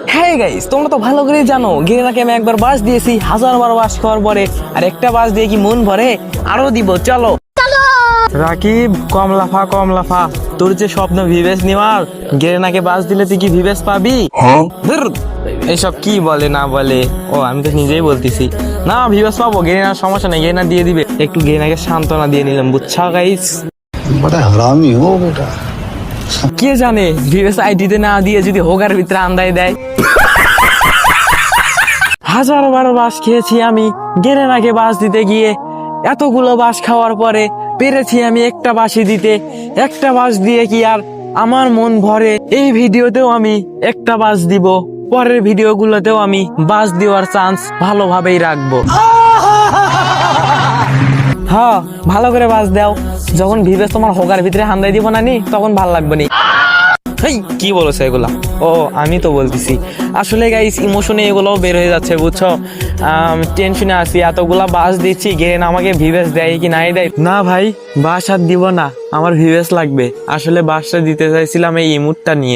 হ্যাঁ গাইস, তোমরা তো ভালো করে জানো গেরিনাকে আমি একবার বাস দিয়েছি, 1000 বার বাস খাওয়ার পরে। আর একটা বাস দিয়ে কি মন ভরে? আরো দিব, চলো। রাকিব, কম লাফা কম লাফা। তোর যে স্বপ্ন ভিভেস নেওয়ার, গেরিনাকে বাস দিলে তুই কি ভিভেস পাবি? ধুর, এইসব কি বলে না বলে। ও, আমি তো নিজেই বলতেছি না, ভিভেস পাবো। গেরিনার সমস্যা নেই, গেরিনা দিয়ে দিবে। একটু গেরিনাকে সান্ত্বনা দিয়ে নিলাম, বুঝছা গাইস? बड़ा हरामी हो बेटा। কে জানে ভিভেস আইডিতে না দিয়ে যদি হোগার ভিতরে আন্দায় দেয়। 1000 বার বাস খেয়েছি আমি গেরিনাকে বাস দিতে গিয়ে। এতগুলো বাস খাওয়ার পরে পেরেছি আমি একটা বাসি দিতে। একটা বাস দিয়ে কি আর আমার মন ভরে? এই ভিডিওতেও আমি একটা বাস দিব, পরের ভিডিওগুলোতেও আমি বাস দেওয়ার চান্স ভালোভাবেই রাখবো। হ্যাঁ, ভালো করে বাস দাও। যখন ভিভেস তোমার হোগার ভিতরে হান্দাই দিব না নি, তখন ভাল লাগবে নি। হেই, কি বলেছে এগুলা? ও, আমি তো বলতেছি আসলে গাইস, ইমোশনে এগুলোও বের হয়ে যাচ্ছে, বুঝছো? টেনশনে আছি, এতগুলা বাস দিচ্ছি, গেরিনা আমাকে ভিভেস দেয় কি নাই দেয়। না ভাই, বাস আর দিব না, আমার ভিভেস লাগবে। আসলে বাসটা দিতে চাইছিলাম এই ইমোটটা নিয়ে।